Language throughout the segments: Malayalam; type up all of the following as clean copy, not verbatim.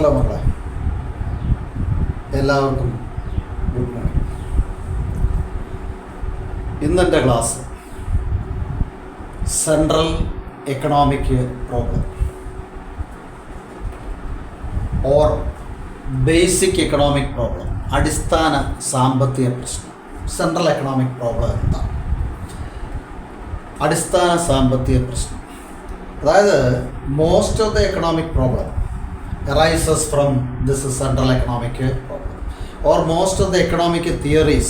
ഹലോ മക്കളെ, എല്ലാവർക്കും ഗുഡ് മോർണിംഗ്. ഇന്നെൻ്റെ class central economic problem or basic economic problem, അടിസ്ഥാന സാമ്പത്തിക പ്രശ്നം. സെൻട്രൽ എക്കണോമിക് പ്രോബ്ലം എന്താണ്? അടിസ്ഥാന സാമ്പത്തിക പ്രശ്നം, അതായത് most of the economic problem arises from this central economic problem, or most of the economic theories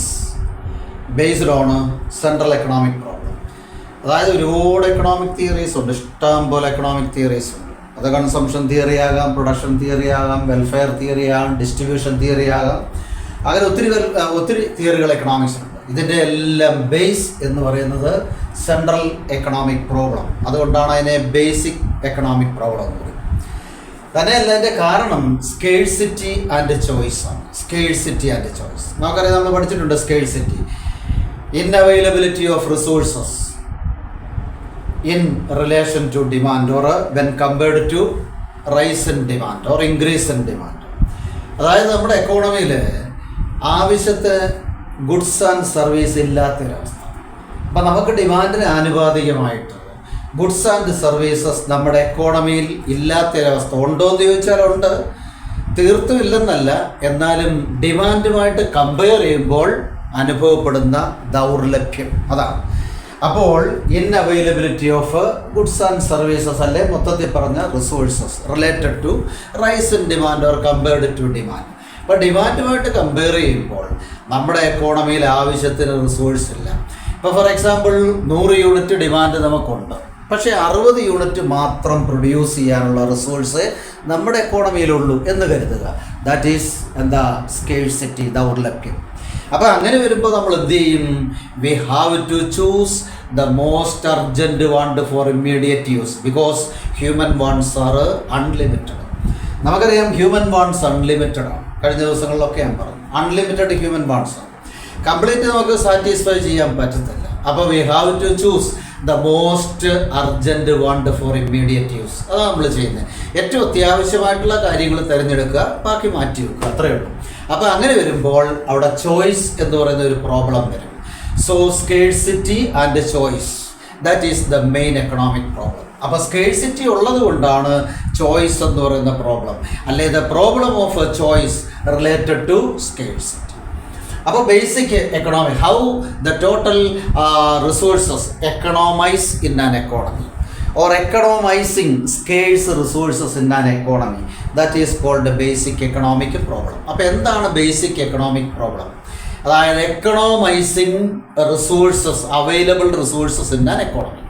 based on central economic problem. അതായത് ഒരുപാട് എക്കണോമിക് തിയറീസ് ഉണ്ട്, ഇഷ്ടം പോലെ എക്കണോമിക് തിയറീസ് ഉണ്ട്. അത് കൺസംഷൻ തിയറി ആകാം, പ്രൊഡക്ഷൻ തിയറി ആകാം, വെൽഫെയർ തിയറി ആകാം, ഡിസ്ട്രിബ്യൂഷൻ തിയറി ആകാം. അങ്ങനെ ഒത്തിരി തിയറികൾ എക്കണോമിക്സ് ഉണ്ട്. ഇതിൻ്റെ എല്ലാം ബേസ് എന്ന് പറയുന്നത് സെൻട്രൽ എക്കണോമിക് പ്രോബ്ലം. അതുകൊണ്ടാണ് അതിനെ ബേസിക് എക്കണോമിക് പ്രോബ്ലം എന്ന് പറയുന്നത്. തന്നെയല്ല, അതിൻ്റെ കാരണം സ്കേഴ്സിറ്റി ആൻഡ് ചോയ്സ് ആണ്. സ്കേഴ്സിറ്റി ആൻഡ് ചോയ്സ് നമുക്കറിയാം, നമ്മൾ പഠിച്ചിട്ടുണ്ട്. Scarcity, in availability of resources in relation to demand or when compared to rise in demand or increase in demand. അതായത് നമ്മുടെ എക്കോണമിയിൽ ആവശ്യത്തിന് ഗുഡ്സ് ആൻഡ് സർവീസ് ഇല്ലാത്തൊരവസ്ഥ. അപ്പം നമുക്ക് ഡിമാൻഡിന് ആനുപാതികമായിട്ട് ഗുഡ്സ് ആൻഡ് സർവീസസ് നമ്മുടെ എക്കോണമിയിൽ ഇല്ലാത്തൊരവസ്ഥ ഉണ്ടോ എന്ന് ചോദിച്ചാൽ ഉണ്ട്, തീർത്തും ഇല്ലെന്നല്ല. എന്നാലും ഡിമാൻഡുമായിട്ട് കമ്പയർ ചെയ്യുമ്പോൾ അനുഭവപ്പെടുന്ന ദൗർലഭ്യം അതാണ്. അപ്പോൾ in availability of goods and services, അല്ലെ മൊത്തത്തിൽ പറഞ്ഞ resources related to rise in demand or compared to demand. അപ്പോൾ ഡിമാൻഡുമായിട്ട് കമ്പയർ ചെയ്യുമ്പോൾ നമ്മുടെ എക്കോണമിയിൽ ആവശ്യത്തിന് റിസോഴ്സ് ഇല്ല. ഇപ്പോൾ ഫോർ എക്സാമ്പിൾ 100 യൂണിറ്റ് ഡിമാൻഡ് നമുക്കുണ്ട്, പക്ഷേ 60 യൂണിറ്റ് മാത്രം പ്രൊഡ്യൂസ് ചെയ്യാനുള്ള റിസോഴ്സ് നമ്മുടെ എക്കോണമിയിലുള്ളൂ എന്ന് കരുതുക. ദാറ്റ് ഈസ് എന്താ? സ്കേഴ്സിറ്റി, ദൗർലഭ്യം. അപ്പോൾ അങ്ങനെ വരുമ്പോൾ നമ്മൾ എന്ത് ചെയ്യും? We have to choose the most urgent want for immediate use, because human wants are unlimited. നമുക്കറിയാം ഹ്യൂമൻ വാണ്ട്സ് അൺലിമിറ്റഡ് ആണ്. കഴിഞ്ഞ ദിവസങ്ങളിലൊക്കെ ഞാൻ പറഞ്ഞു, അൺലിമിറ്റഡ് ഹ്യൂമൻ വാണ്ട്സ് ആണ്. കംപ്ലീറ്റ് നമുക്ക് സാറ്റിസ്ഫൈ ചെയ്യാൻ പറ്റത്തില്ല. അപ്പോൾ we have to choose the most urgent want for immediate use. അതാണ് നമ്മൾ ചെയ്യുന്നത്. ഏറ്റവും അത്യാവശ്യമായിട്ടുള്ള കാര്യങ്ങൾ തിരഞ്ഞെടുക്കുക, ബാക്കി മാറ്റി വെക്കുക, അത്രയേ ഉള്ളൂ. അപ്പോൾ അങ്ങനെ വരുമ്പോൾ അവിടെ ചോയ്സ് എന്ന് പറയുന്ന ഒരു പ്രോബ്ലം വരും. So scarcity and choice, that is the main economic problem. അപ്പോൾ സ്കേഴ്സിറ്റി ഉള്ളത് കൊണ്ടാണ് ചോയ്സ് എന്ന് പറയുന്ന പ്രോബ്ലം, അല്ലെ the problem of choice related to scarcity. അപ്പോൾ basic economy, how the total resources economise in an economy or economising scarce resources in an economy, that is called basic economic problem. അപ്പോൾ എന്താണ് ബേസിക് എക്കണോമിക് പ്രോബ്ലം? അതായത് economising resources, available resources in an economy.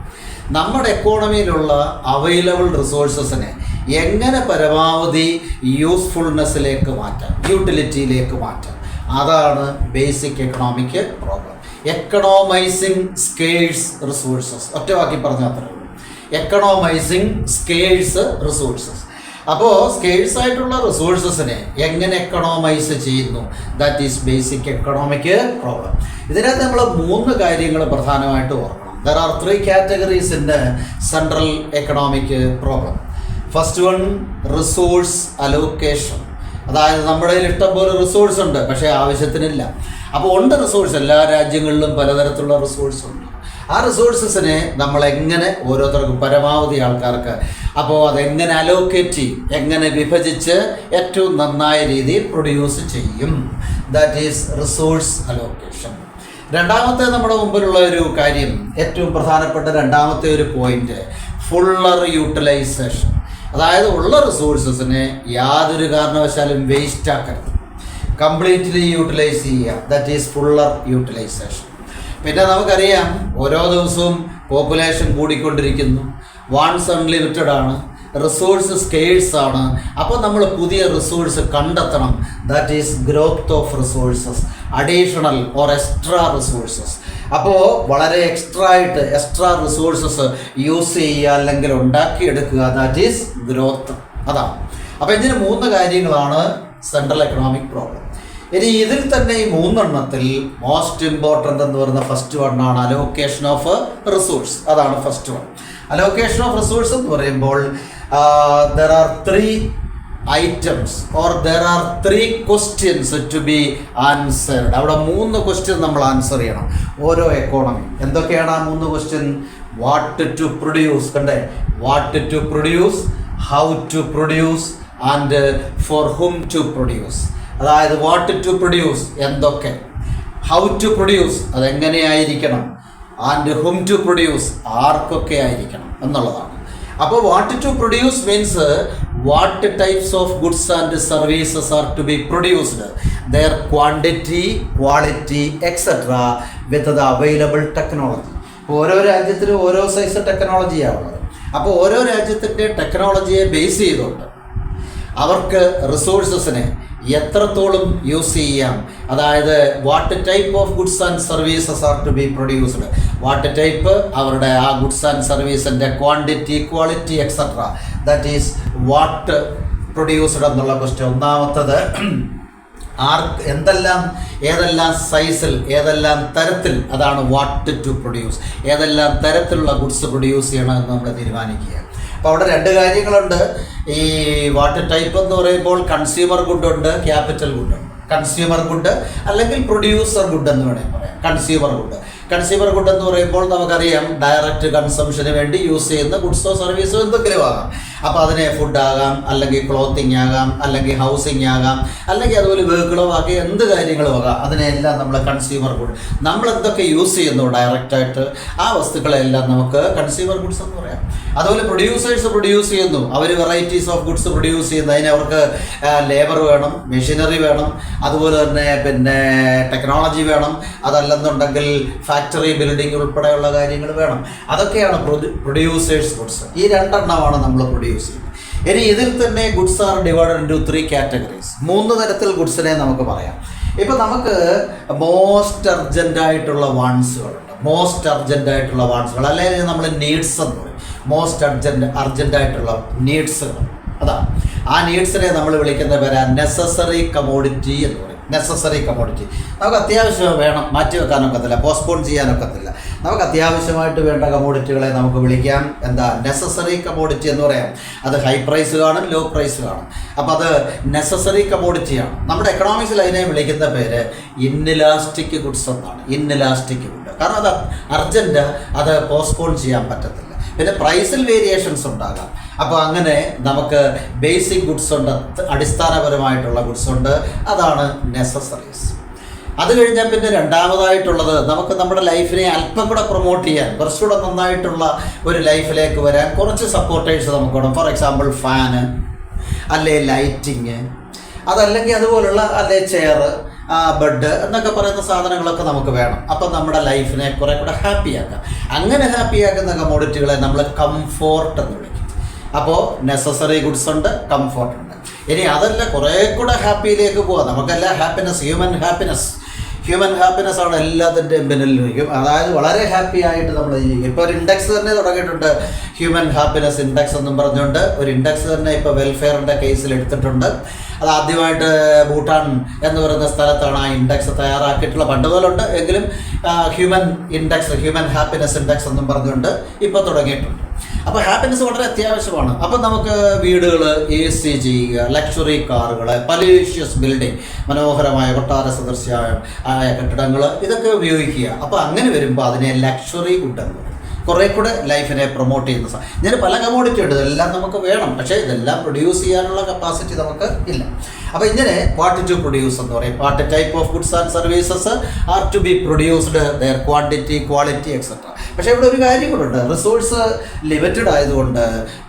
നമ്മുടെ എക്കോണമിയിലുള്ള അവൈലബിൾ റിസോഴ്സസിനെ എങ്ങനെ പരമാവധി യൂസ്ഫുൾനെസ്സിലേക്ക് മാറ്റാം, യൂട്ടിലിറ്റിയിലേക്ക് മാറ്റാം, അതാണ് basic economic problem. Economising scarce resources, ഒറ്റ വാക്കി പറഞ്ഞാൽ അത്രേ ഉള്ളൂ. Economising scarce resources. അപ്പോൾ സ്കേഴ്സ് ആയിട്ടുള്ള റിസോഴ്സസിനെ എങ്ങനെ എക്കണോമൈസ് ചെയ്യുന്നു, that is basic economic problem. ഇതിനകത്ത് നമ്മൾ 3 കാര്യങ്ങൾ പ്രധാനമായിട്ട് ഓർക്കണം. There are 3 categories in the central economic problem. First one, resource allocation. അതായത് നമ്മുടെ കയ്യിൽ ഇഷ്ടംപോലെ റിസോഴ്സ് ഉണ്ട്, പക്ഷേ ആവശ്യത്തിനില്ല. അപ്പോൾ ഉണ്ട് റിസോഴ്സ്, എല്ലാ രാജ്യങ്ങളിലും പലതരത്തിലുള്ള റിസോഴ്സ് ഉണ്ട്. ആ റിസോഴ്സസിനെ നമ്മൾ എങ്ങനെ ഓരോരുത്തർക്കും, പരമാവധി ആൾക്കാർക്ക്, അപ്പോൾ അതെങ്ങനെ അലോക്കേറ്റ് ചെയ്യും, എങ്ങനെ വിഭജിച്ച് ഏറ്റവും നന്നായ രീതിയിൽ പ്രൊഡ്യൂസ് ചെയ്യും, ദാറ്റ് ഈസ് റിസോഴ്സ് അലോക്കേഷൻ. രണ്ടാമത്തെ നമ്മുടെ മുമ്പിലുള്ള ഒരു കാര്യം, ഏറ്റവും പ്രധാനപ്പെട്ട രണ്ടാമത്തെ ഒരു പോയിന്റ്, ഫുള്ളർ യൂട്ടിലൈസേഷൻ. അതായത് ഉള്ള റിസോഴ്സസിനെ യാതൊരു കാരണവശാലും വേസ്റ്റ് ആക്കരുത്, കംപ്ലീറ്റ്ലി യൂട്ടിലൈസ് ചെയ്യുക, ദാറ്റ് ഈസ് ഫുള്ളർ യൂട്ടിലൈസേഷൻ. പിന്നെ നമുക്കറിയാം ഓരോ ദിവസവും പോപ്പുലേഷൻ കൂടിക്കൊണ്ടിരിക്കുന്നു, വാണ്ട്സ് അൺലിമിറ്റഡ് ആണ്, റിസോഴ്സ് സ്കേഴ്സ് ആണ്. അപ്പോൾ നമ്മൾ പുതിയ റിസോഴ്സ് കണ്ടെത്തണം, that is growth of resources, additional or extra resources. അപ്പോൾ വളരെ എക്സ്ട്രാ റിസോഴ്സസ് യൂസ് ചെയ്യുക, അല്ലെങ്കിൽ ഉണ്ടാക്കിയെടുക്കുക, ദാറ്റ് ഈസ് ഗ്രോത്ത്. അതാണ്. അപ്പോൾ ഇതിന് 3 കാര്യങ്ങളാണ് സെൻട്രൽ എക്കണോമിക് പ്രോബ്ലം. ഇനി ഇതിൽ തന്നെ ഈ 3 എണ്ണത്തിൽ മോസ്റ്റ് ഇമ്പോർട്ടൻ്റ് എന്ന് പറയുന്ന ഫസ്റ്റ് വണ്ണാണ് അലോക്കേഷൻ ഓഫ് റിസോഴ്സ്. അതാണ് first one. Allocation of resource എന്ന് പറയുമ്പോൾ there are 3 items or there are 3 questions to be answered. അവിടെ 3 ക്വസ്റ്റ്യൻ നമ്മൾ ആൻസർ ചെയ്യണം ഓരോ എക്കോണമി. എന്തൊക്കെയാണ് ആ 3 ക്വസ്റ്റ്യൻ? വാട്ട് ടു പ്രൊഡ്യൂസ്, കണ്ടേ, what to produce, how to produce and for whom to produce. അതായത് വാട്ട് ടു പ്രൊഡ്യൂസ് എന്തൊക്കെ, ഹൗ ടു പ്രൊഡ്യൂസ് അതെങ്ങനെയായിരിക്കണം, ആൻഡ് ഹും ടു പ്രൊഡ്യൂസ് ആർക്കൊക്കെ ആയിരിക്കണം എന്നുള്ളതാണ്. അപ്പോൾ what to produce means what types of goods and services are to be produced, their quantity, quality etcetera with the available technology. ഓരോ രാജ്യത്തിനും ഓരോ സൈസ് ടെക്നോളജിയാണ് ഉള്ളത്. അപ്പോൾ ഓരോ രാജ്യത്തിൻ്റെ ടെക്നോളജിയെ ബേസ് ചെയ്തുകൊണ്ട് അവർക്ക് റിസോഴ്സസിനെ എത്രത്തോളം യൂസ് ചെയ്യാം, അതായത് what type of goods and services are to be produced, what type അവരുടെ ആ ഗുഡ്സ് ആൻഡ് സർവീസിൻ്റെ quantity, quality etcetera, that is what produced എന്നുള്ള ക്വസ്റ്റ്യൻ. ഒന്നാമത്തത് എന്തെല്ലാം, ഏതെല്ലാം സൈസിൽ, ഏതെല്ലാം തരത്തിൽ, അതാണ് വാട്ട് ടു പ്രൊഡ്യൂസ്. ഏതെല്ലാം തരത്തിലുള്ള ഗുഡ്സ് പ്രൊഡ്യൂസ് ചെയ്യണമെന്ന് നമ്മൾ തീരുമാനിക്കുക. അപ്പോൾ അവിടെ 2 കാര്യങ്ങളുണ്ട്. ഈ വാട്ട് ടൈപ്പ് എന്ന് പറയുമ്പോൾ കൺസ്യൂമർ ഗുഡുണ്ട്, ക്യാപിറ്റൽ ഗുഡുണ്ട്. കൺസ്യൂമർ ഗുഡ് അല്ലെങ്കിൽ പ്രൊഡ്യൂസർ ഗുഡ് എന്ന് വേണമെങ്കിൽ പറയാം. കൺസ്യൂമർ ഗുഡ് എന്ന് പറയുമ്പോൾ നമുക്കറിയാം ഡയറക്റ്റ് കൺസംഷന് വേണ്ടി യൂസ് ചെയ്യുന്ന ഗുഡ്സോ സർവീസോ എന്തെങ്കിലും ആകാം. അപ്പോൾ അതിനെ ഫുഡാകാം, അല്ലെങ്കിൽ ക്ലോത്തിങ് ആകാം, അല്ലെങ്കിൽ ഹൗസിങ് ആകാം, അല്ലെങ്കിൽ അതുപോലെ വെഹിക്കിളോ ആക്കി എന്ത് കാര്യങ്ങളും ആകാം. അതിനെല്ലാം നമ്മൾ കൺസ്യൂമർ ഗുഡ്, നമ്മൾ എന്തൊക്കെ യൂസ് ചെയ്യുന്നു ഡയറക്റ്റായിട്ട് ആ വസ്തുക്കളെല്ലാം നമുക്ക് കൺസ്യൂമർ ഗുഡ്സ് എന്ന് പറയാം. അതുപോലെ പ്രൊഡ്യൂസേഴ്സ് പ്രൊഡ്യൂസ് ചെയ്യുന്നു, അവർ വെറൈറ്റീസ് ഓഫ് ഗുഡ്സ് പ്രൊഡ്യൂസ് ചെയ്യുന്നു. അതിന് അവർക്ക് ലേബർ വേണം, മെഷീനറി വേണം, അതുപോലെ തന്നെ പിന്നെ ടെക്നോളജി വേണം, അതല്ലെന്നുണ്ടെങ്കിൽ ഫാക്ടറി ബിൽഡിംഗ് ഉൾപ്പെടെയുള്ള കാര്യങ്ങൾ വേണം. അതൊക്കെയാണ് പ്രൊഡ്യൂസേഴ്സ് ഗുഡ്സ്. ഈ 2 എണ്ണമാണ് നമ്മൾ പ്രൊഡ്യൂസ് ചെയ്യുന്നത്. ഇനി ഇതിൽ തന്നെ goods are divided into 3 categories. 3 തരത്തിൽ ഗുഡ്സിനെ നമുക്ക് പറയാം. ഇപ്പം നമുക്ക് മോസ്റ്റ് അർജൻറ്റായിട്ടുള്ള വാൺസുകളുണ്ട്. മോസ്റ്റ് അർജൻറ്റായിട്ടുള്ള വാൺസുകൾ അല്ലെങ്കിൽ നമ്മൾ നീഡ്സ് എന്ന് പറയും. മോസ്റ്റ് അർജൻറ്റായിട്ടുള്ള നീഡ്സുകൾ, അതാണ് ആ നീഡ്സിനെ നമ്മൾ വിളിക്കുന്ന പേരാ നെസസറി കമോഡിറ്റി എന്ന് പറയും. നെസസറി കമോഡിറ്റി നമുക്ക് അത്യാവശ്യം വേണം, മാറ്റി വെക്കാനൊക്കത്തില്ല, പോസ്റ്റ്പോൺ ചെയ്യാനൊക്കത്തില്ല. നമുക്ക് അത്യാവശ്യമായിട്ട് വേണ്ട കമോഡിറ്റികളെ നമുക്ക് വിളിക്കാം എന്താ, നെസസറി കമോഡിറ്റി എന്ന് പറയാം. അത് ഹൈ പ്രൈസ് കാണും, ലോ പ്രൈസ് കാണും. അപ്പോൾ അത് നെസസറി കമോഡിറ്റിയാണ്. നമ്മുടെ എക്കണോമിക്സിൽ അതിനെ വിളിക്കുന്ന പേര് ഇൻഇലാസ്റ്റിക് ഗുഡ്സ് എന്നാണ്. ഇൻഇലാസ്റ്റിക് ഗുഡ്, കാരണം അത് അർജൻറ്റ്, അത് പോസ്റ്റ്പോൺ ചെയ്യാൻ പറ്റത്തില്ല. പിന്നെ പ്രൈസിൽ വേരിയേഷൻസ് ഉണ്ടാകാം. അപ്പോൾ അങ്ങനെ നമുക്ക് ബേസിക് ഗുഡ്സ് ഉണ്ട്, അടിസ്ഥാനപരമായിട്ടുള്ള ഗുഡ്സ് ഉണ്ട്, അതാണ് നെസസറീസ്. അത് കഴിഞ്ഞാൽ പിന്നെ രണ്ടാമതായിട്ടുള്ളത് നമുക്ക് നമ്മുടെ ലൈഫിനെ അല്പം കൂടെ പ്രൊമോട്ട് ചെയ്യാൻ, കുറച്ചുകൂടെ നന്നായിട്ടുള്ള ഒരു ലൈഫിലേക്ക് വരാൻ കുറച്ച് സപ്പോർട്ടേഴ്സ് നമുക്ക് വേണം. ഫോർ എക്സാമ്പിൾ ഫാന്, അല്ലെ ലൈറ്റിങ്, അതല്ലെങ്കിൽ അതുപോലുള്ള അല്ലെ ചെയർ, ബെഡ് എന്നൊക്കെ പറയുന്ന സാധനങ്ങളൊക്കെ നമുക്ക് വേണം. അപ്പം നമ്മുടെ ലൈഫിനെ കുറേ കൂടെ ഹാപ്പിയാക്കാം. അങ്ങനെ ഹാപ്പിയാക്കുന്ന കമോഡിറ്റികളെ നമ്മൾ കംഫോർട്ട് എന്ന് വിളിക്കും. അപ്പോൾ നെസസറി ഗുഡ്സ് ഉണ്ട്, കംഫോർട്ട് ഉണ്ട്. ഇനി അതല്ല കുറേ കൂടെ ഹാപ്പിയിലേക്ക് പോകാം. നമുക്കെല്ലാം ഹാപ്പിനെസ്, ഹ്യൂമൻ ഹാപ്പിനെസ് ആണ് എല്ലാത്തിൻ്റെയും പിന്നിലും. അതായത് വളരെ ഹാപ്പി ആയിട്ട് നമ്മൾ ഇപ്പോൾ ഒരു ഇൻഡെക്സ് തന്നെ തുടങ്ങിയിട്ടുണ്ട്, ഹ്യൂമൻ ഹാപ്പിനെസ് ഇൻഡെക്സ് എന്നും പറഞ്ഞുകൊണ്ട് ഒരു ഇൻഡെക്സ് തന്നെ ഇപ്പോൾ വെൽഫെയറിൻ്റെ കേസിൽ എടുത്തിട്ടുണ്ട്. അത് ആദ്യമായിട്ട് ഭൂട്ടാൻ എന്ന് പറയുന്ന സ്ഥലത്താണ് ആ ഇൻഡെക്സ് തയ്യാറാക്കിയിട്ടുള്ള. പണ്ട് പോലുണ്ട് എങ്കിലും ഹ്യൂമൻ ഹാപ്പിനെസ് ഇൻഡെക്സ് എന്നും പറഞ്ഞുകൊണ്ട് ഇപ്പോൾ തുടങ്ങിയിട്ടുണ്ട്. അപ്പോൾ ഹാപ്പിനെസ് വളരെ അത്യാവശ്യമാണ്. അപ്പം നമുക്ക് വീടുകൾ AC ചെയ്യുക, ലക്ഷറി കാറുകൾ, പലീഷ്യസ് ബിൽഡിംഗ്, മനോഹരമായ കൊട്ടാര സദൃശ്യമായ കെട്ടിടങ്ങൾ, ഇതൊക്കെ ഉപയോഗിക്കുക. അപ്പോൾ അങ്ങനെ വരുമ്പോൾ അതിനെ ലക്ഷറി ഗുഡ് എന്ന് പറയും. കുറേ കൂടെ ലൈഫിനെ പ്രൊമോട്ട് ചെയ്യുന്ന ഞാൻ പല കമോഡിറ്റി ഉണ്ട്, ഇതെല്ലാം നമുക്ക് വേണം, പക്ഷേ ഇതെല്ലാം പ്രൊഡ്യൂസ് ചെയ്യാനുള്ള കപ്പാസിറ്റി നമുക്ക് ഇല്ല. അപ്പോൾ ഇങ്ങനെ വാട്ട് ടു പ്രൊഡ്യൂസ് എന്ന് പറയും. What type of goods and services are to be produced, their quantity, quality etcetera. പക്ഷേ ഇവിടെ ഒരു കാര്യം കൂടെ, റിസോഴ്സ് ലിമിറ്റഡ് ആയതുകൊണ്ട്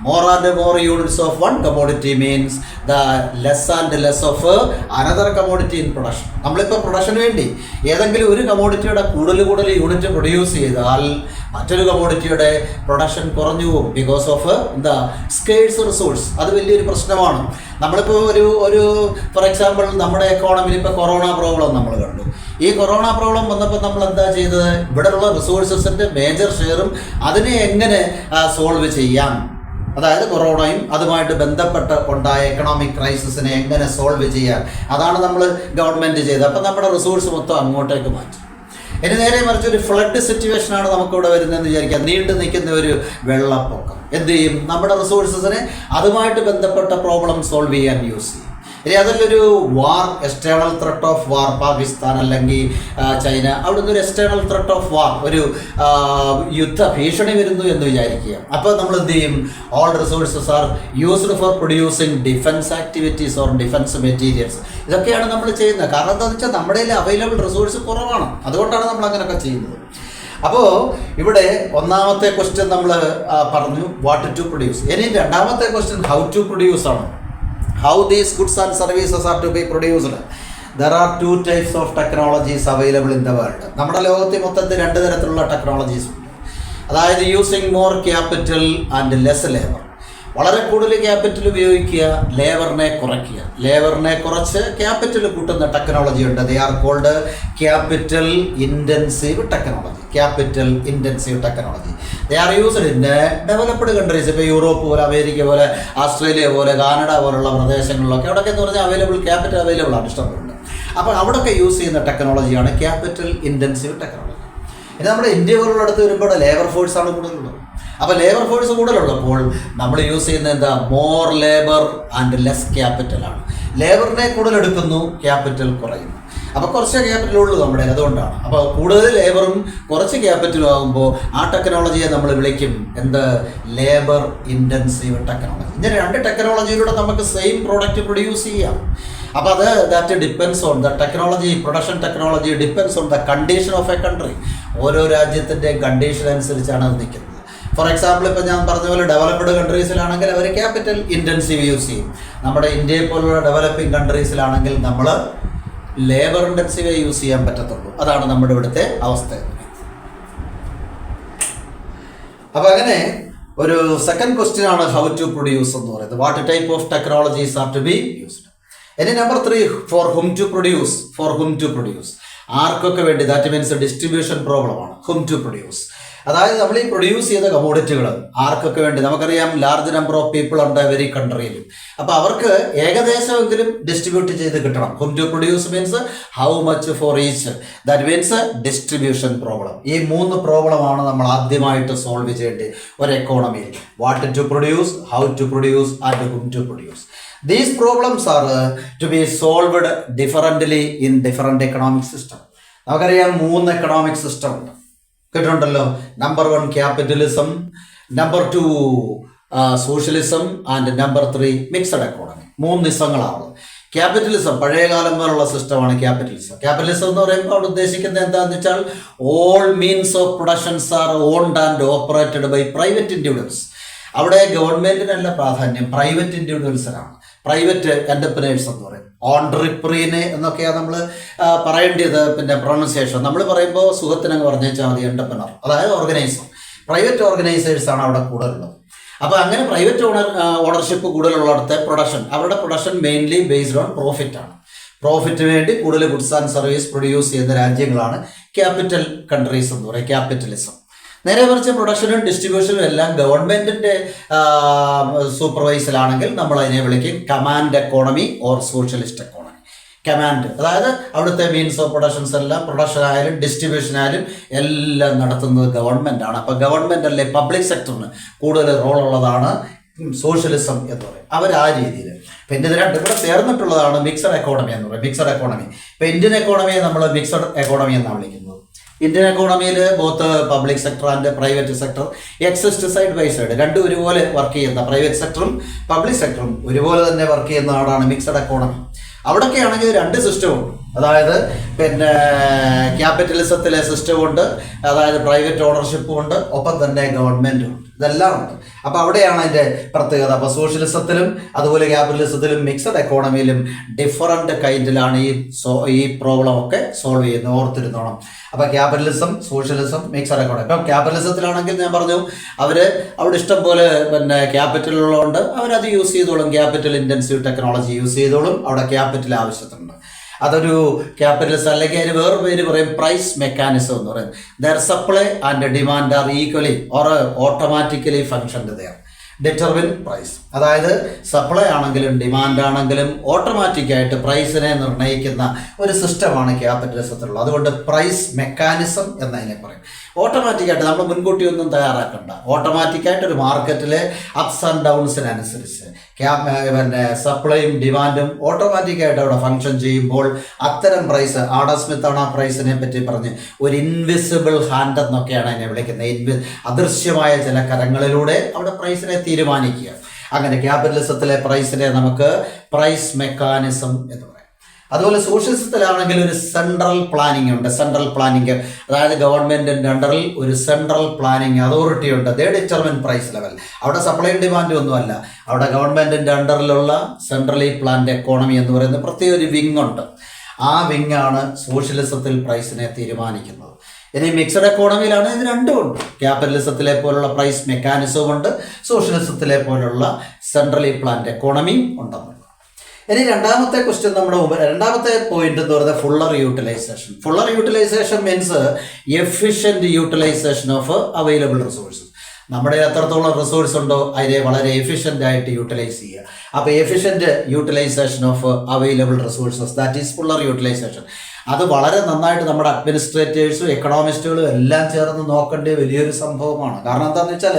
more and more units of one commodity means the less and less of another commodity in production. നമ്മളിപ്പോൾ പ്രൊഡക്ഷന് വേണ്ടി ഏതെങ്കിലും ഒരു കമോഡിറ്റിയുടെ കൂടുതൽ യൂണിറ്റ് പ്രൊഡ്യൂസ് ചെയ്താൽ മറ്റൊരു കമോഡിറ്റിയുടെ പ്രൊഡക്ഷൻ കുറഞ്ഞു പോകും. ബിക്കോസ് ഓഫ് എന്താ, സ്കേഴ്സ് റിസോഴ്സ്. അത് വലിയൊരു പ്രശ്നമാണ്. നമ്മളിപ്പോൾ ഒരു ഫോർ എക്സാമ്പിൾ നമ്മുടെ എക്കോണമിയിൽ ഇപ്പോൾ കൊറോണ പ്രോബ്ലം നമ്മൾ കണ്ടു. ഈ കൊറോണ പ്രോബ്ലം വന്നപ്പോൾ നമ്മൾ എന്താ ചെയ്തത്, ഇവിടെയുള്ള റിസോഴ്സസിൻ്റെ മേജർ ഷെയറും അതിനെ എങ്ങനെ സോൾവ് ചെയ്യാം, അതായത് കൊറോണയും അതുമായിട്ട് ബന്ധപ്പെട്ട് ഉണ്ടായ എക്കണോമിക് ക്രൈസിസിനെ എങ്ങനെ സോൾവ് ചെയ്യാൻ, അതാണ് നമ്മൾ ഗവൺമെൻറ് ചെയ്തത്. അപ്പം നമ്മുടെ റിസോഴ്സ് മൊത്തം അങ്ങോട്ടേക്ക് മാറ്റി. ഇനി നേരെ മറിച്ച് ഒരു ഫ്ലഡ് സിറ്റുവേഷനാണ് നമുക്കിവിടെ വരുന്നതെന്ന് വിചാരിക്കുക, നീണ്ടു നിൽക്കുന്ന ഒരു വെള്ളപ്പൊക്കം. എന്ത് ചെയ്യും? നമ്മുടെ റിസോഴ്സസിനെ അതുമായിട്ട് ബന്ധപ്പെട്ട പ്രോബ്ലം സോൾവ് ചെയ്യാൻ യൂസ് ചെയ്യും. ഇനി അതിലൊരു war, external threat of war, Pakistan അല്ലെങ്കിൽ ചൈന, അവിടെ നിന്ന് ഒരു എക്സ്റ്റേണൽ ത്രെട്ട് ഓഫ് വാർ, ഒരു യുദ്ധ ഭീഷണി വരുന്നു എന്ന് വിചാരിക്കുക. അപ്പോൾ നമ്മൾ എന്ത് ചെയ്യും? All resources are used for producing defence activities or defence materials. ഇതൊക്കെയാണ് നമ്മൾ ചെയ്യുന്നത്. കാരണം എന്താണെന്ന് വെച്ചാൽ നമ്മുടെ കയ്യിൽ അവൈലബിൾ റിസോഴ്സ് കുറവാണ്, അതുകൊണ്ടാണ് നമ്മൾ അങ്ങനെയൊക്കെ ചെയ്യുന്നത്. അപ്പോൾ ഇവിടെ ഒന്നാമത്തെ ക്വസ്റ്റ്യൻ നമ്മൾ പറഞ്ഞു വാട്ട് ടു പ്രൊഡ്യൂസ്. ഇനി രണ്ടാമത്തെ ക്വസ്റ്റ്യൻ ഹൗ ടു പ്രൊഡ്യൂസ് ആണ്. How these goods and services are to be produced. There are two types of technologies available in the world. നമ്മുടെ ലോകത്തിൽ മൊത്തത്തിൽ രണ്ട് തരത്തിലുള്ള ടെക്നോളജീസ് ഉണ്ട്. അതായത് using more capital and less labour. വളരെ കൂടുതൽ ക്യാപിറ്റൽ ഉപയോഗിക്കുക, ലേബറിനെ കുറയ്ക്കുക. ലേബറിനെ കുറച്ച് ക്യാപിറ്റൽ കൂട്ടുന്ന ടെക്നോളജി ഉണ്ട്. They are called capital intensive technology. Capital intensive technology they are used in developed countries. ഇപ്പോൾ യൂറോപ്പ് പോലെ, അമേരിക്ക പോലെ, ഓസ്ട്രേലിയ പോലെ, കാനഡ പോലുള്ള പ്രദേശങ്ങളിലൊക്കെ അവിടെയൊക്കെ എന്ന് പറഞ്ഞാൽ ക്യാപിറ്റൽ അവൈലബിൾ ആണ്, ഇഷ്ടപ്പെടുന്നുണ്ട്. അപ്പോൾ അവിടെയൊക്കെ യൂസ് ചെയ്യുന്ന ടെക്നോളജിയാണ് ക്യാപിറ്റൽ ഇൻറ്റൻസീവ് ടെക്നോളജി. ഇനി നമ്മുടെ ഇന്ത്യ പോലുള്ള അടുത്ത് വരുമ്പോൾ ലേബർ ഫോഴ്സാണ് കൂടുതലുള്ളത്. അപ്പോൾ ലേബർ ഫോഴ്സ് കൂടുതലുള്ളപ്പോൾ നമ്മൾ യൂസ് ചെയ്യുന്നത് എന്താ? മോർ ലേബർ ആൻഡ് ലെസ് ക്യാപിറ്റലാണ്. ലേബറിനെ കൂടുതൽ എടുക്കുന്നു, ക്യാപിറ്റൽ കുറയുന്നു. അപ്പോൾ കുറച്ച് ക്യാപിറ്റലുള്ളൂ നമ്മുടെ, അതുകൊണ്ടാണ്. അപ്പോൾ കൂടുതൽ ലേബറും കുറച്ച് ക്യാപിറ്റലും ആകുമ്പോൾ ആ ടെക്നോളജിയെ നമ്മൾ വിളിക്കും എന്ത്? Labour intensive technology. ഇങ്ങനെ രണ്ട് ടെക്നോളജിയിലൂടെ നമുക്ക് സെയിം പ്രോഡക്റ്റ് പ്രൊഡ്യൂസ് ചെയ്യാം. അപ്പോൾ അത് that depends on the technology. Production technology depends on the condition of A country. ഓരോ രാജ്യത്തിൻ്റെ കണ്ടീഷൻ അനുസരിച്ചാണ് അത് നിൽക്കുന്നത്. ഫോർ എക്സാമ്പിൾ, ഇപ്പോൾ ഞാൻ പറഞ്ഞ പോലെ ഡെവലപ്ഡ് കൺട്രീസിലാണെങ്കിൽ അവർ ക്യാപിറ്റൽ ഇൻറ്റൻസീവ് യൂസ് ചെയ്യും. നമ്മുടെ ഇന്ത്യയെ പോലുള്ള ഡെവലപ്പിംഗ് കൺട്രീസിലാണെങ്കിൽ നമ്മൾ ലേബർ ഇൻറ്റൻസീവേ യൂസ് ചെയ്യാൻ പറ്റത്തുള്ളൂ. അതാണ് നമ്മുടെ ഇവിടുത്തെ അവസ്ഥ. അപ്പോൾ അങ്ങനെ ഒരു സെക്കൻഡ് ക്വസ്റ്റ്യൻ ആണ് ഹൗ ടു പ്രൊഡ്യൂസ് എന്ന് പറയുന്നത്. What type of technologies are to be used. ഇനി number 3, for whom to produce. For whom to produce, ആർക്കൊക്കെ വേണ്ടി? ദാറ്റ് മീൻസ് ഡിസ്ട്രിബ്യൂഷൻ പ്രോബ്ലമാണ്. ഹും ടു പ്രൊഡ്യൂസ്, അതായത് നമ്മൾ ഈ പ്രൊഡ്യൂസ് ചെയ്ത കമോഡിറ്റികൾ ആർക്കൊക്കെ വേണ്ടി? നമുക്കറിയാം ലാർജ് നമ്പർ ഓഫ് പീപ്പിൾ ഉണ്ട് എവരി കൺട്രിയിൽ. അപ്പോൾ അവർക്ക് ഏകദേശമെങ്കിലും ഡിസ്ട്രിബ്യൂട്ട് ചെയ്ത് കിട്ടണം. Whom to produce means how much for each. That means distribution problem. ഈ 3 പ്രോബ്ലമാണ് നമ്മൾ ആദ്യമായിട്ട് സോൾവ് ചെയ്യേണ്ടത് ഒരു എക്കോണമിയിൽ. What to produce, how to produce and whom to produce. These problems are to be solved differently in different economic system. നമുക്കറിയാം 3 എക്കണോമിക് സിസ്റ്റം ഉണ്ട്, കേട്ടിട്ടുണ്ടല്ലോ. Number 1 capitalism, number 2 socialism and number 3 mixed economy. 3 നിസങ്ങളാണ്. ക്യാപിറ്റലിസം പഴയകാലം പോലുള്ള സിസ്റ്റമാണ് ക്യാപിറ്റലിസം. ക്യാപിറ്റലിസം എന്ന് പറയുമ്പോൾ അവിടെ ഉദ്ദേശിക്കുന്നത് എന്താണെന്ന് വെച്ചാൽ all means of productions are owned and operated by private individuals. അവിടെ ഗവൺമെൻറ്റിനല്ല പ്രാധാന്യം, പ്രൈവറ്റ് ഇൻഡിവിജ്വൽസിനാണ്. പ്രൈവറ്റ് എൻ്റർപ്രനേഴ്സ് എന്ന് പറയും. ഓൺട്രപ്രീനെ എന്നൊക്കെയാണ് നമ്മൾ പറയേണ്ടത്. പിന്നെ പ്രൊണൗൺസിയേഷൻ നമ്മൾ പറയുമ്പോൾ സുഖത്തിനങ്ങ് പറഞ്ഞേച്ചാൽ മതി. എൻ്റർപ്രനർ അതായത് ഓർഗനൈസർ. പ്രൈവറ്റ് ഓർഗനൈസേഴ്സാണ് അവിടെ കൂടുതലുള്ളത്. അപ്പോൾ അങ്ങനെ പ്രൈവറ്റ് ഓണർഷിപ്പ് കൂടുതലുള്ളിടത്തെ പ്രൊഡക്ഷൻ, അവരുടെ production mainly based on profit ആണ്. പ്രോഫിറ്റിന് വേണ്ടി കൂടുതൽ ഗുഡ്സ് ആൻഡ് സർവീസ് പ്രൊഡ്യൂസ് ചെയ്യുന്ന രാജ്യങ്ങളാണ് ക്യാപിറ്റൽ കൺട്രീസ് എന്ന് പറയും, ക്യാപിറ്റലിസം. നേരെ മറിച്ച് പ്രൊഡക്ഷനും ഡിസ്ട്രിബ്യൂഷനും എല്ലാം ഗവൺമെൻറ്റിൻ്റെ സൂപ്പർവൈസിലാണെങ്കിൽ നമ്മൾ അതിനെ വിളിക്കും command economy or socialist economy. Command അതായത് അവിടുത്തെ മീൻസ് ഓഫ് പ്രൊഡക്ഷൻസ് എല്ലാം, പ്രൊഡക്ഷൻ ആയാലും ഡിസ്ട്രിബ്യൂഷൻ ആയാലും എല്ലാം നടത്തുന്നത് ഗവൺമെൻറ്റാണ്. അപ്പോൾ ഗവൺമെൻറ് അല്ലെ പബ്ലിക് സെക്ടറിന് കൂടുതൽ റോളുള്ളതാണ് സോഷ്യലിസം എന്ന് പറയും. അവർ ആ രീതിയിൽ. പിന്നെ ഇത് രണ്ടും കൂടെ ചേർന്നിട്ടുള്ളതാണ് മിക്സഡ് എക്കോണമി എന്ന് പറയും. മിക്സഡ് എക്കോണമി, ഇപ്പോൾ ഇന്ത്യൻ എക്കോണമിയെ നമ്മൾ മിക്സഡ് എക്കോണമി എന്നാണ് വിളിക്കുന്നത്. ഇന്ത്യൻ എക്കോണമിയിൽ both public sector and private sector exist side by side. രണ്ടും ഒരുപോലെ വർക്ക് ചെയ്യുന്ന, പ്രൈവറ്റ് സെക്ടറും പബ്ലിക് സെക്ടറും ഒരുപോലെ തന്നെ വർക്ക് ചെയ്യുന്ന നാടാണ് മിക്സഡ് എക്കോണമി. അവിടെയൊക്കെ ആണെങ്കിൽ 2 സിസ്റ്റമുണ്ട്. അതായത് പിന്നെ ക്യാപിറ്റലിസത്തിലെ സിസ്റ്റമുണ്ട്, അതായത് പ്രൈവറ്റ് ഓണർഷിപ്പും ഉണ്ട്, ഒപ്പം തന്നെ ഗവൺമെൻറ്റും ഉണ്ട്. ഇതെല്ലാം ഉണ്ട്. അപ്പോൾ അവിടെയാണ് അതിൻ്റെ പ്രത്യേകത. അപ്പോൾ സോഷ്യലിസത്തിലും അതുപോലെ ക്യാപിറ്റലിസത്തിലും മിക്സഡ് എക്കോണമിയിലും ഡിഫറൻറ്റ് കൈൻഡിലാണ് ഈ പ്രോബ്ലം ഒക്കെ സോൾവ് ചെയ്യുന്നത്. ഓർത്തിരുന്നോണം. അപ്പോൾ ക്യാപിറ്റലിസം, സോഷ്യലിസം, മിക്സഡ് എക്കോണമി. ഇപ്പം ക്യാപിറ്റലിസത്തിലാണെങ്കിൽ ഞാൻ പറഞ്ഞു അവിടെ ഇഷ്ടം പോലെ പിന്നെ ക്യാപിറ്റൽ ഉള്ളതുകൊണ്ട് അവരത് യൂസ് ചെയ്തോളും. ക്യാപിറ്റൽ ഇൻറ്റൻസീവ് ടെക്നോളജി യൂസ് ചെയ്തോളും. അവിടെ ക്യാപിറ്റൽ ആവശ്യത്തിനുണ്ട്. അതൊരു ക്യാപിറ്റലിസം. അല്ലെങ്കിൽ അതിന് വേറൊരു പേര് പറയും പ്രൈസ് മെക്കാനിസം എന്ന് പറയും. There supply and demand are equally or automatically function there. Determine price. അതായത് സപ്ലൈ ആണെങ്കിലും ഡിമാൻഡ് ആണെങ്കിലും ഓട്ടോമാറ്റിക്കായിട്ട് പ്രൈസിനെ നിർണ്ണയിക്കുന്ന ഒരു സിസ്റ്റമാണ് ക്യാപിറ്റലിസത്തിലുള്ളത്. അതുകൊണ്ട് പ്രൈസ് മെക്കാനിസം എന്നതിനെ പറയും. ഓട്ടോമാറ്റിക്കായിട്ട് നമ്മൾ മുൻകൂട്ടി ഒന്നും തയ്യാറാക്കണ്ട. ഓട്ടോമാറ്റിക്കായിട്ട് ഒരു മാർക്കറ്റിലെ അപ്സ് ആൻഡ് ഡൗൺസിനനുസരിച്ച് സപ്ലൈയും ഡിമാൻഡും ഓട്ടോമാറ്റിക്കായിട്ട് അവിടെ ഫങ്ഷൻ ചെയ്യുമ്പോൾ അത്തരം പ്രൈസ്, ആഡം സ്മിത്താണ് ആ പ്രൈസിനെ പറ്റി പറഞ്ഞ് ഒരു ഇൻവിസിബിൾ ഹാൻഡ് എന്നൊക്കെയാണ് അതിനെ വിളിക്കുന്നത്. അദൃശ്യമായ ചില കരങ്ങളിലൂടെ അവിടെ പ്രൈസിനെ തീരുമാനിക്കുക. അങ്ങനെ ക്യാപിറ്റലിസത്തിലെ പ്രൈസിനെ നമുക്ക് പ്രൈസ് മെക്കാനിസം എന്ന് പറയും. അതുപോലെ സോഷ്യലിസത്തിലാണെങ്കിൽ ഒരു സെൻട്രൽ പ്ലാനിംഗ് ഉണ്ട്. സെൻട്രൽ പ്ലാനിംഗ്, അതായത് ഗവൺമെന്റിന്റെ അണ്ടറിൽ ഒരു സെൻട്രൽ പ്ലാനിംഗ് അതോറിറ്റി ഉണ്ട്. ദേ ഡിറ്റർമിൻ പ്രൈസ് ലെവൽ. അവിടെ സപ്ലൈ ഡിമാൻഡ് ഒന്നുമല്ല, അവിടെ ഗവൺമെന്റിന്റെ അണ്ടറിലുള്ള സെൻട്രലി പ്ലാൻഡ് എക്കോണമി എന്ന് പറയുന്ന പ്രത്യേക ഒരു വിങ് ഉണ്ട്. ആ വിങ്ങാണ് സോഷ്യലിസത്തിൽ പ്രൈസിനെ തീരുമാനിക്കുന്നത്. ഇനി മിക്സഡ് എക്കോണമിയിലാണ് ഇത് രണ്ടും ഉണ്ട്. ക്യാപിറ്റലിസത്തിലെ പോലുള്ള പ്രൈസ് മെക്കാനിസവും ഉണ്ട്, സോഷ്യലിസത്തിലെ പോലുള്ള സെൻട്രലി പ്ലാൻഡ് എക്കോണമിയും ഉണ്ടെന്നുള്ളത്. ഇനി രണ്ടാമത്തെ ക്വസ്റ്റ്യൻ, രണ്ടാമത്തെ പോയിന്റ് എന്ന് പറയുന്നത് fuller utilization. Fuller utilization means efficient utilization of available resources. നമ്മുടെ എത്രത്തോളം റിസോഴ്സ് ഉണ്ടോ അതിനെ വളരെ എഫിഷ്യൻ്റ് ആയിട്ട് യൂട്ടിലൈസ് ചെയ്യുക. അപ്പോൾ efficient utilization of available resources, that is fuller utilization. അത് വളരെ നന്നായിട്ട് നമ്മുടെ അഡ്മിനിസ്ട്രേറ്റേഴ്സും എക്കണോമിസ്റ്റുകളും എല്ലാം ചേർന്ന് നോക്കേണ്ട വലിയൊരു സംഭവമാണ്. കാരണം എന്താണെന്ന് വെച്ചാൽ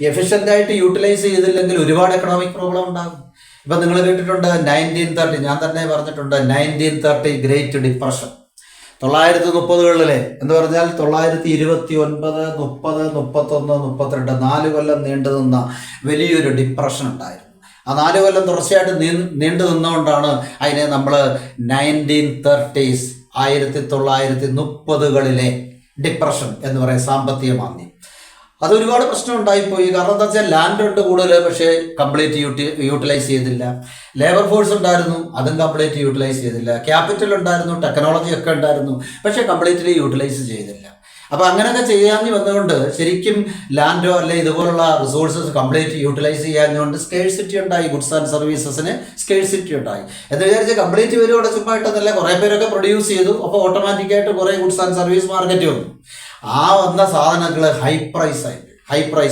എഫിഷ്യൻ്റായിട്ട് യൂട്ടിലൈസ് ചെയ്തില്ലെങ്കിൽ ഒരുപാട് എക്കണോമിക് പ്രോബ്ലം ഉണ്ടാകും. ഇപ്പം നിങ്ങൾ കേട്ടിട്ടുണ്ട് 1930, ഞാൻ തന്നെ പറഞ്ഞിട്ടുണ്ട്, 1930 ഗ്രേറ്റ് ഡിപ്രഷൻ. 1930-കളിലെ എന്ന് പറഞ്ഞാൽ 1929, 30, 31, 32 4 കൊല്ലം നീണ്ടു നിന്ന വലിയൊരു ഡിപ്രഷൻ ഉണ്ടായിരുന്നു. ആ 4 കൊല്ലം തുടർച്ചയായിട്ട് നീണ്ടു നിന്നുകൊണ്ടാണ് അതിനെ നമ്മൾ 1930s 1930-കളിലെ ഡിപ്രഷൻ എന്ന് പറയുന്ന സാമ്പത്തിക മാന്ദ്യം. അത് ഒരുപാട് പ്രശ്നം ഉണ്ടായിപ്പോയി. കാരണം എന്താ വെച്ചാൽ ലാൻഡ് ഉണ്ട് കൂടുതൽ, പക്ഷേ കംപ്ലീറ്റ് യൂട്ടിലൈസ് ചെയ്തില്ല. ലേബർ ഫോഴ്സ് ഉണ്ടായിരുന്നു, അതും കംപ്ലീറ്റ് യൂട്ടിലൈസ് ചെയ്തില്ല. ക്യാപിറ്റൽ ഉണ്ടായിരുന്നു, ടെക്നോളജി ഒക്കെ ഉണ്ടായിരുന്നു, പക്ഷേ കംപ്ലീറ്റ്ലി യൂട്ടിലൈസ് ചെയ്തില്ല. അപ്പോൾ അങ്ങനെയൊക്കെ ചെയ്യാഞ്ഞ് വന്നുകൊണ്ട് ശരിക്കും ലാൻഡോ അല്ലെ ഇതുപോലുള്ള റിസോഴ്സസ് കംപ്ലീറ്റ് യൂട്ടിലൈസ് ചെയ്യാഞ്ഞുകൊണ്ട് സ്കേഴ്സിറ്റി ഉണ്ടായി. ഗുഡ്സ് ആൻഡ് സർവീസസിന് സ്കേഴ്സിറ്റി ഉണ്ടായി എന്ന് വിചാരിച്ച് കംപ്ലീറ്റ് വരുവാടെ ചുമ്മായിട്ടൊന്നല്ല, കുറേ പേരൊക്കെ പ്രൊഡ്യൂസ് ചെയ്തു. അപ്പോൾ ഓട്ടോമാറ്റിക്കായിട്ട് കുറേ ഗുഡ്സ് ആൻഡ് സർവീസ് മാർക്കറ്റ് വന്നു. ആ വന്ന സാധനങ്ങൾ ഹൈ പ്രൈസ്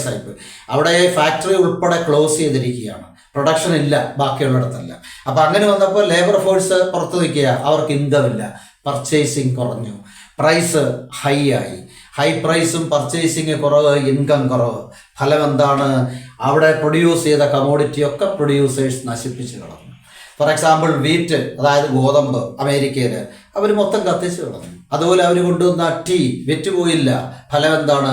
ആയിപ്പോയി. അവിടെ ഫാക്ടറി ഉൾപ്പെടെ ക്ലോസ് ചെയ്തിരിക്കുകയാണ്, പ്രൊഡക്ഷൻ ഇല്ല ബാക്കിയുള്ളിടത്തല്ല. അപ്പം അങ്ങനെ വന്നപ്പോൾ ലേബർ ഫോഴ്സ് പുറത്ത് നിൽക്കുക, അവർക്ക് ഇൻകം ഇല്ല, പർച്ചേസിങ് കുറഞ്ഞു, പ്രൈസ് ഹൈ ആയി. ഹൈ പ്രൈസും പർച്ചേസിങ് കുറവ്, ഇൻകം കുറവ്. ഫലം എന്താണ്? അവിടെ പ്രൊഡ്യൂസ് ചെയ്ത കമോഡിറ്റിയൊക്കെ പ്രൊഡ്യൂസേഴ്സ് നശിപ്പിച്ച് കളഞ്ഞു. ഫോർ എക്സാമ്പിൾ വീറ്റ്, അതായത് ഗോതമ്പ്, അമേരിക്കയിൽ അവർ മൊത്തം കത്തിച്ച് കളഞ്ഞു. അതുപോലെ അവർ കൊണ്ടുവന്ന ടീ വിറ്റുപോയില്ല. ഫലം എന്താണ്?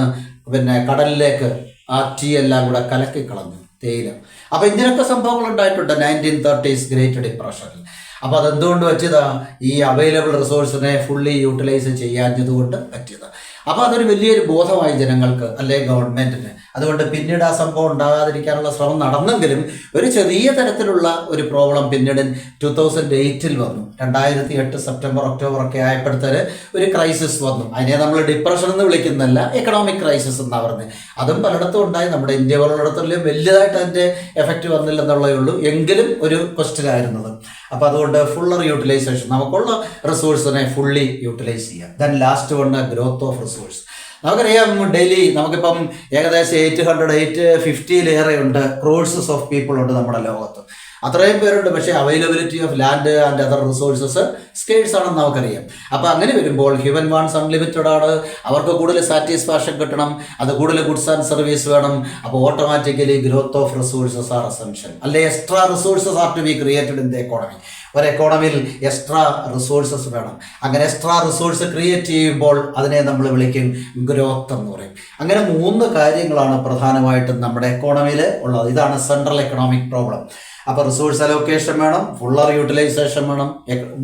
കടലിലേക്ക് ആ ടീ എല്ലാം കൂടെ കലക്കി കളഞ്ഞു, തേയില. അപ്പോൾ ഇങ്ങനെയൊക്കെ സംഭവങ്ങൾ ഉണ്ടായിട്ടുണ്ട് 1930s ഗ്രേറ്റ് ഡിപ്രഷനിൽ. അപ്പോൾ അതെന്തുകൊണ്ട് പറ്റിയതാ? ഈ അവൈലബിൾ റിസോഴ്സിനെ ഫുള്ളി യൂട്ടിലൈസ് ചെയ്യാഞ്ഞതുകൊണ്ട് പറ്റിയതാണ്. അപ്പോൾ അതൊരു വലിയൊരു ബോധമായി ജനങ്ങൾക്ക്, അല്ലെ ഗവൺമെൻറ്റിന്. അതുകൊണ്ട് പിന്നീട് ആ സംഭവം ഉണ്ടാകാതിരിക്കാനുള്ള ശ്രമം നടന്നെങ്കിലും ഒരു ചെറിയ തരത്തിലുള്ള ഒരു പ്രോബ്ലം പിന്നീട് 2008 വന്നു. 2008 സെപ്റ്റംബർ ഒക്ടോബർ ഒക്കെ ആയപ്പോഴത്തേന് ഒരു ക്രൈസിസ് വന്നു. അതിനെ നമ്മൾ ഡിപ്രഷൻ എന്ന് വിളിക്കുന്നതല്ല, എക്കണോമിക് ക്രൈസിസ് എന്നാണ് പറഞ്ഞത്. അതും പലയിടത്തും ഉണ്ടായി. നമ്മുടെ ഇന്ത്യ പോലുള്ളിടത്തും വലുതായിട്ട് അതിൻ്റെ എഫക്റ്റ് വന്നില്ലെന്നുള്ളതേ ഉള്ളൂ. എങ്കിലും ഒരു ക്വസ്റ്റ്യൻ ആയിരുന്നത്. അപ്പോൾ അതുകൊണ്ട് ഫുള്ളർ യൂട്ടിലൈസേഷൻ, നമുക്കുള്ള റിസോഴ്സിനെ ഫുള്ളി യൂട്ടിലൈസ് ചെയ്യാം. Then last one growth of resource. നമുക്കറിയാം ഡെയിലി നമുക്കിപ്പം ഏകദേശം 850-ലേറെ ഉണ്ട് ക്രോഴ്സസ് ഓഫ് പീപ്പിൾ ഉണ്ട് നമ്മുടെ ലോകത്ത്. അത്രയും പേരുണ്ട്. പക്ഷേ availability of land and other resources scarce ആണെന്ന് നമുക്കറിയാം. അപ്പോൾ അങ്ങനെ വരുമ്പോൾ ഹ്യൂമൻ വാണ്ട്സ് അൺലിമിറ്റഡ് ആണ്. അവർക്ക് കൂടുതൽ സാറ്റിസ്ഫാക്ഷൻ കിട്ടണം, അത് കൂടുതൽ ഗുഡ്സ് ആൻഡ് സർവീസ് വേണം. അപ്പോൾ automatically growth of resources are essential. അല്ലെ extra resources are to be created in the economy. ഒരു എക്കോണമിയിൽ എക്സ്ട്രാ റിസോഴ്സസ് വേണം. അങ്ങനെ എക്സ്ട്രാ റിസോഴ്സ് ക്രിയേറ്റ് ചെയ്യുമ്പോൾ അതിനെ നമ്മൾ വിളിക്കും ഗ്രോത്ത് എന്ന് പറയും. അങ്ങനെ 3 കാര്യങ്ങളാണ് പ്രധാനമായിട്ടും നമ്മുടെ എക്കോണമിയിൽ ഉള്ളത്. ഇതാണ് സെൻട്രൽ എക്കണോമിക് പ്രോബ്ലം. അപ്പോൾ റിസോഴ്സ് അലോക്കേഷൻ വേണം, ഫുള്ളർ യൂട്ടിലൈസേഷൻ വേണം,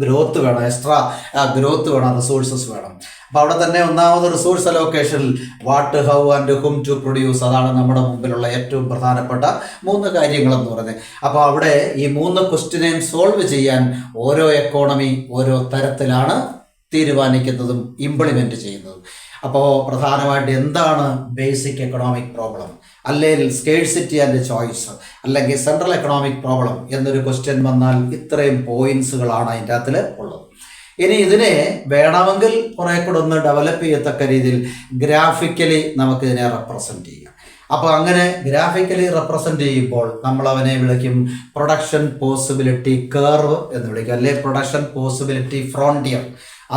ഗ്രോത്ത് വേണം, എക്സ്ട്രാ ഗ്രോത്ത് വേണം, റിസോഴ്സസ് വേണം. അപ്പോൾ അവിടെ തന്നെ ഒന്നാമത് റിസോഴ്സ് അലോക്കേഷനിൽ what, how and whom to produce, അതാണ് നമ്മുടെ മുമ്പിലുള്ള ഏറ്റവും പ്രധാനപ്പെട്ട 3 കാര്യങ്ങളെന്ന് പറയുന്നത്. അപ്പോൾ അവിടെ ഈ 3 ക്വസ്റ്റ്യനെയും സോൾവ് ചെയ്യാൻ ഓരോ എക്കോണമി ഓരോ തരത്തിലാണ് തീരുമാനിക്കുന്നതും ഇംപ്ലിമെൻറ്റ് ചെയ്യുന്നതും. അപ്പോൾ പ്രധാനമായിട്ട് എന്താണ് ബേസിക് എക്കണോമിക് പ്രോബ്ലം, അല്ലെങ്കിൽ സ്കേഴ്സിറ്റി ആൻഡ് ചോയ്സ്, അല്ലെങ്കിൽ സെൻട്രൽ എക്കണോമിക് പ്രോബ്ലം എന്നൊരു ക്വസ്റ്റ്യൻ വന്നാൽ ഇത്രയും പോയിന്റ്സുകളാണ് അതിൻ്റെ അകത്തിൽ ഉള്ളത്. ഇനി ഇതിനെ വേണമെങ്കിൽ കുറേ കൂടെ ഒന്ന് ഡെവലപ്പ് ചെയ്യത്തക്ക രീതിയിൽ ഗ്രാഫിക്കലി നമുക്കിതിനെ റെപ്രസെൻറ്റ് ചെയ്യാം. അപ്പോൾ അങ്ങനെ ഗ്രാഫിക്കലി റെപ്രസെൻ്റ് ചെയ്യുമ്പോൾ നമ്മൾ അവനെ വിളിക്കും പ്രൊഡക്ഷൻ പോസിബിലിറ്റി കർവ് എന്ന് വിളിക്കും, അല്ലെങ്കിൽ പ്രൊഡക്ഷൻ പോസിബിലിറ്റി ഫ്രോണ്ടിയർ,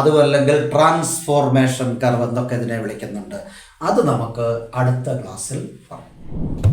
അതുമല്ലെങ്കിൽ ട്രാൻസ്ഫോർമേഷൻ കർവ് എന്നൊക്കെ ഇതിനെ വിളിക്കുന്നുണ്ട്. അത് നമുക്ക് അടുത്ത ക്ലാസ്സിൽ പറയാം.